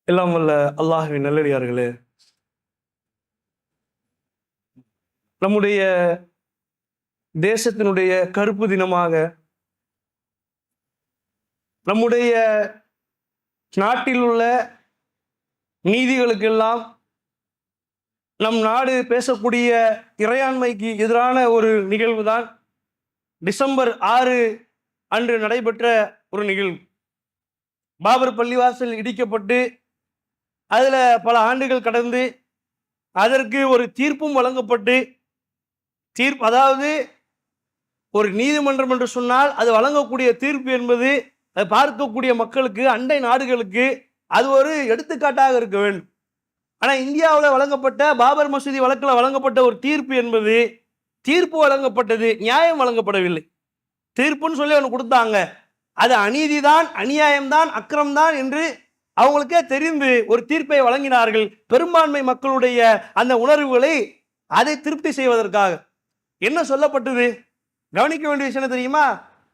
எல்லாம் வல்ல அல்லாஹ்வின் நல்லடியார்களே, நம்முடைய தேசத்தினுடைய கருப்பு தினமாக நம்முடைய நாட்டில் உள்ள நீதிகளுக்கெல்லாம் நம் நாடு பேசக்கூடிய இறையாண்மைக்கு எதிரான ஒரு நிகழ்வு தான் டிசம்பர் 6 அன்று நடைபெற்ற ஒரு நிகழ்வு. பாபர் பள்ளிவாசல் இடிக்கப்பட்டு அதில் பல ஆண்டுகள் கடந்து அதற்கு ஒரு தீர்ப்பும் வழங்கப்பட்டு, அதாவது ஒரு நீதிமன்றம் என்று சொன்னால் அது வழங்கக்கூடிய தீர்ப்பு என்பது அதை பார்க்கக்கூடிய மக்களுக்கு, அண்டை நாடுகளுக்கு அது ஒரு எடுத்துக்காட்டாக இருக்க வேண்டும். ஆனால் இந்தியாவில் வழங்கப்பட்ட பாபர் மசூதி வழக்கில் வழங்கப்பட்ட ஒரு தீர்ப்பு என்பது, தீர்ப்பு வழங்கப்பட்டது, நியாயம் வழங்கப்படவில்லை. தீர்ப்புன்னு சொல்லி ஒன்று கொடுத்தாங்க, அது அநீதிதான், அநியாயம்தான், அக்கிரம்தான் என்று அவங்களுக்கே தெரிந்து ஒரு தீர்ப்பை வழங்கினார்கள். பெரும்பான்மை மக்களுடைய அந்த உணர்வுகளை அதை திருப்தி செய்வதற்காக. என்ன சொல்லப்பட்டது? கவனிக்க வேண்டிய விஷயம் தெரியுமா?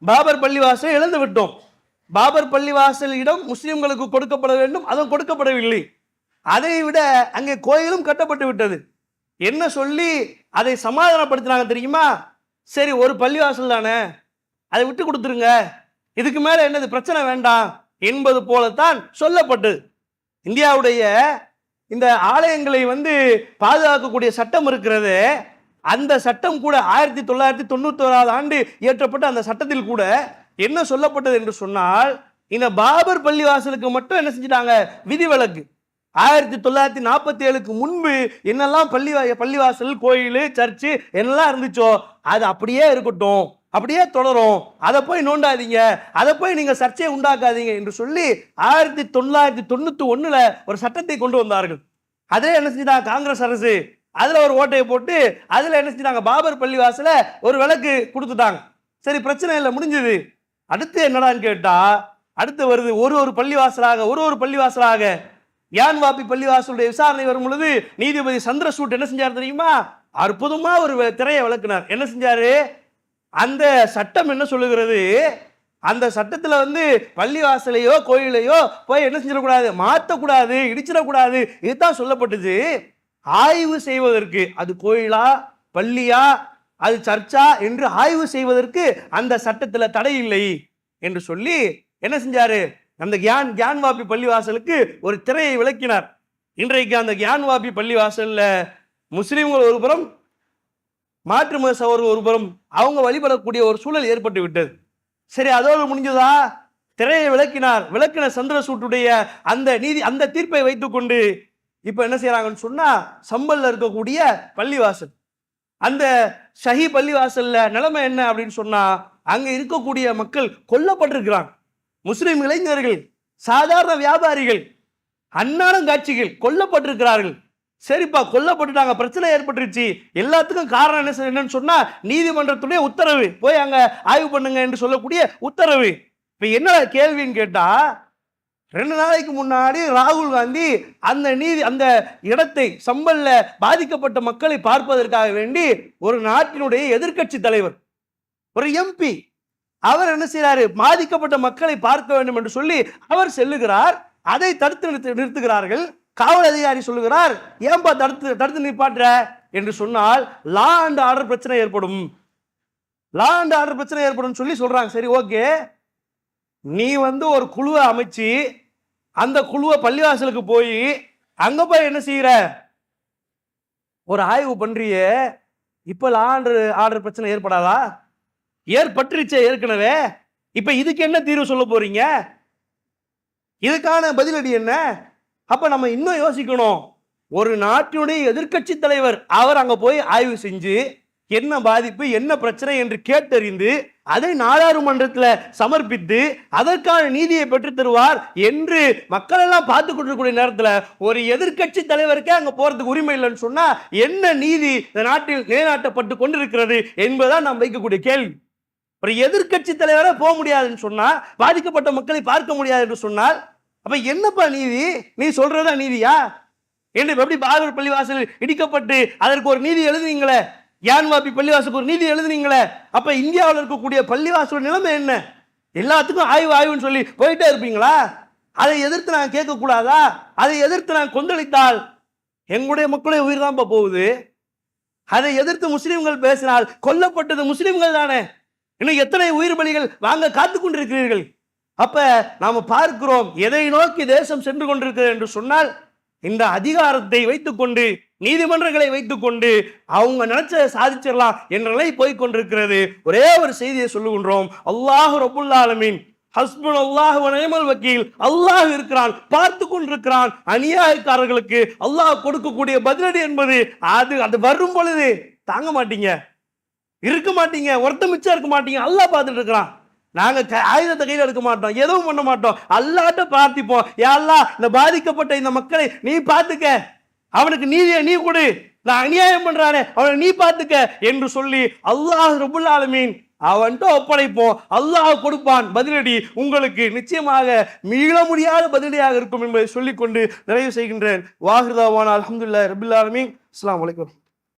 பாபர் பள்ளிவாசல் இழந்து விட்டோம். பாபர் பள்ளிவாசல் இடம் முஸ்லிம்களுக்கு கொடுக்கப்பட வேண்டும், அதுவும் கொடுக்கப்படவில்லை. அதை விட அங்கே கோயிலும் கட்டப்பட்டு விட்டது. என்ன சொல்லி அதை சமாதானப்படுத்தினாங்க தெரியுமா? சரி, ஒரு பள்ளிவாசல் தானே, அதை விட்டு கொடுத்துருங்க, இதுக்கு மேல என்னது பிரச்சனை வேண்டாம் என்பது போலத்தான் சொல்லப்பட்டது. இந்தியாவுடைய இந்த ஆலயங்களை பாதுகாக்கக்கூடிய சட்டம் இருக்கிறது, அந்த சட்டம் கூட 1991 ஆண்டு இயற்றப்பட்ட அந்த சட்டத்தில் கூட என்ன சொல்லப்பட்டது என்று சொன்னால், இந்த பாபர் பள்ளிவாசலுக்கு மட்டும் என்ன செஞ்சிட்டாங்க, விதிவிலக்கு. 1947க்கு முன்பு என்னெல்லாம் பள்ளிவாசல், கோயில், சர்ச்சு என்னெல்லாம் இருந்துச்சோ அது அப்படியே இருக்கட்டும், அப்படியே தொடரும், அதை போய் நோண்டாதீங்க, அதை போய் நீங்க சர்ச்சையை உண்டாக்காதீங்க என்று சொல்லி 1991 ஒரு சட்டத்தை கொண்டு வந்தார்கள். அதே என்ன செஞ்சாங்க காங்கிரஸ் அரசு, அதுல ஒரு ஓட்டையை போட்டு அதுல என்ன செஞ்சாங்க, பாபர் பள்ளிவாசல ஒரு விலக்கு கொடுத்துட்டாங்க. சரி, பிரச்சனை இல்லை, முடிஞ்சது. அடுத்து என்னடான்னு கேட்டா, அடுத்து வருது ஒரு பள்ளிவாசலாக கியான்வாபி பள்ளிவாசலுடைய விசாரணை வரும் பொழுது நீதிபதி சந்திரசூட் என்ன செஞ்சார் தெரியுமா? அற்புதமா ஒரு திரையை விளக்குனார். என்ன செஞ்சாரு? அந்த சட்டம் என்ன சொல்லுகிறது, அந்த சட்டத்தில் பள்ளிவாசலையோ கோயிலையோ போய் என்ன செஞ்சிடக்கூடாது, மாற்றக்கூடாது, இடிச்சிடக்கூடாது, இதுதான் சொல்லப்பட்டுச்சு. ஆய்வு செய்வதற்கு, அது கோயிலா பள்ளியா அது சர்ச்சா என்று ஆய்வு செய்வதற்கு அந்த சட்டத்தில் தடை இல்லை என்று சொல்லி என்ன செஞ்சாரு, அந்த கியான்வாபி பள்ளிவாசலுக்கு ஒரு திரையை விளக்கினார். இன்றைக்கு அந்த கியான்வாபி பள்ளிவாசல்ல முஸ்லிம்கள் ஒரு புறம், மாற்று மத சகோதரர்கள் ஒரு புறம், அவங்க வழிபடக்கூடிய ஒரு சூழல் ஏற்பட்டு விட்டது. சரி, அதோடு முடிஞ்சதா? திரையை விளக்கின சந்திரசூட்டுடைய அந்த தீர்ப்பை வைத்துக்கொண்டு இப்ப என்ன செய்யறாங்கன்னு சொன்னா, சம்பல்ல இருக்கக்கூடிய பள்ளிவாசல், அந்த ஷஹி பள்ளிவாசல்ல நிலைமை என்ன அப்படின்னு சொன்னா, அங்க இருக்கக்கூடிய மக்கள் கொல்லப்பட்டிருக்கிறாங்க. முஸ்லிம் இளைஞர்கள், சாதாரண வியாபாரிகள், அன்னாரம் காட்சிகள் கொல்லப்பட்டிருக்கிறார்கள். சரிப்பா, கொல்லப்பட்டுட்டாங்க, பிரச்சனை ஏற்பட்டுருச்சு. எல்லாத்துக்கும் காரணம் என்னன்னு சொன்னா, நீதிமன்றத்துடைய உத்தரவு, போய் அங்க ஆய்வு பண்ணுங்க என்று சொல்லக்கூடிய உத்தரவு. இப்ப என்ன கேள்வின்னு கேட்டா, 2 நாளைக்கு முன்னாடி ராகுல் காந்தி அந்த இடத்தை, சம்பல்ல பாதிக்கப்பட்ட மக்களை பார்ப்பதற்காக வேண்டி ஒரு நாட்டினுடைய எதிர்க்கட்சி தலைவர், ஒரு எம்பி, அவர் என்ன செய்யறாரு, பாதிக்கப்பட்ட மக்களை பார்க்க வேண்டும் என்று சொல்லி அவர் செல்லுகிறார். அதை தடுத்து நிறுத்துகிறார்கள். காவல் அதிகாரி சொல்லுகிறார், ஏன்பா தடுத்து நிப்பாட்டுற என்று சொன்னால், லா அண்ட் ஆர்டர் பிரச்சனை ஏற்படும் சொல்லி சொல்றாங்க. சரி, ஓகே, நீ ஒரு குழுவை அமைச்சு அந்த குழுவை பள்ளிவாசலுக்கு போய் அங்க போய் என்ன செய்யற, ஒரு ஆய்வு பண்றிய, இப்ப லா அண்ட் ஆர்டர் பிரச்சனை ஏற்படாதா? ஏற்பட்டுருச்சே ஏற்கனவே. இப்ப இதுக்கு என்ன தீர்வு சொல்ல போறீங்க? இதுக்கான பதிலடி என்ன? அப்ப நம்ம இன்னும் யோசிக்கணும். ஒரு நாட்டினுடைய எதிர்க்கட்சி தலைவர், அவர் அங்க போய் ஆய்வு செஞ்சு என்ன பாதிப்பு, என்ன பிரச்சனை என்று கேட்டறிந்து அதை நாடாளுமன்றத்தில் சமர்ப்பித்து அதற்கான நீதியை பெற்று தருவார் என்று மக்கள் எல்லாம் பார்த்து கொண்டிருக்கூடிய நேரத்தில் ஒரு எதிர்க்கட்சி தலைவருக்கே அங்க போறதுக்கு உரிமை இல்லைன்னு சொன்னா, என்ன நீதி இந்த நாட்டில் நிலைநாட்டப்பட்டு கொண்டிருக்கிறது என்பதுதான் நாம் வைக்கக்கூடிய கேள்வி. ஒரு எதிர்க்கட்சி தலைவரை போக முடியாதுன்னு சொன்னா, பாதிக்கப்பட்ட மக்களை பார்க்க முடியாது என்று சொன்னால், அப்ப என்னப்பா நீதி? நீ சொல்றதா நீதியா? என்று எப்படி பாபர் பள்ளிவாசல் இடிக்கப்பட்டு அதற்கு ஒரு நீதி எழுதுனீங்களே, கியான்வாபி பள்ளிவாசலுக்கு ஒரு நீதி எழுதுனீங்களே, அப்ப இந்தியாவில் இருக்கக்கூடிய பள்ளிவாசல் நிலைமை என்ன? எல்லாத்துக்கும் ஆய்வுன்னு சொல்லி போயிட்டே இருப்பீங்களா? அதை எதிர்த்து நான் கேட்கக்கூடாதா? அதை எதிர்த்து நான் கொந்தளித்தால் எங்களுடைய மக்களுடைய உயிர் தான் போகுது. அதை எதிர்த்து முஸ்லிம்கள் பேசினால் கொல்லப்பட்டது முஸ்லிம்கள் தானே. இன்னும் எத்தனை உயிர் பலிகள் வாங்க காத்து கொண்டிருக்கிறீர்கள்? அப்ப நாம பார்க்கிறோம் எதை நோக்கி தேசம் சென்று கொண்டிருக்கிறது என்று சொன்னால், இந்த அதிகாரத்தை வைத்துக்கொண்டு, நீதிமன்றங்களை வைத்துக்கொண்டு அவங்க நினைச்ச சாதிச்சிடலாம் என்ற நிலை போய்கொண்டிருக்கிறது. ஒரே ஒரு செய்தியை சொல்லுகின்றோம், அல்லாஹ் ரப்புல் ஆலமீன் ஹஸ்புனல்லாஹு வ நிஅமல் வக்கீல், அல்லாஹ் இருக்கிறான், பார்த்து கொண்டிருக்கிறான். அநியாயக்காரர்களுக்கு அல்லாஹ் கொடுக்கக்கூடிய பதிலடி என்பது அது வரும் பொழுது தாங்க மாட்டீங்க, இருக்க மாட்டீங்க, ஒருத்த மிச்சம் இருக்க மாட்டீங்க. அல்லாஹ் பார்த்துட்டு இருக்கிறான். நாங்க ஆயுதத்தை கையில் எடுக்க மாட்டோம், எதுவும் பண்ண மாட்டோம், அல்லாஹ்ட்ட பிரார்த்திப்போம், யா அல்லாஹ் இந்த பாதிக்கப்பட்ட இந்த மக்களை நீ பார்த்துக்க, அவனுக்கு நீதியை நீ கொடு, நான் அநியாயம் பண்றானே அவனை நீ பார்த்துக்க என்று சொல்லி அல்லாஹ் ரப்புல் ஆலமீன் அவன்கிட்ட ஒப்படைப்போம். அல்லாஹ் கொடுப்பான் பதிலடி, உங்களுக்கு நிச்சயமாக மீள முடியாத பதிலடியாக இருக்கும் என்பதை சொல்லிக்கொண்டு நிறைவு செய்கின்றேன். வாஹிர் தாவானா அல்ஹம்துலில்லாஹி ரப்பில் ஆலமீன். அஸ்ஸலாமு அலைக்கும்.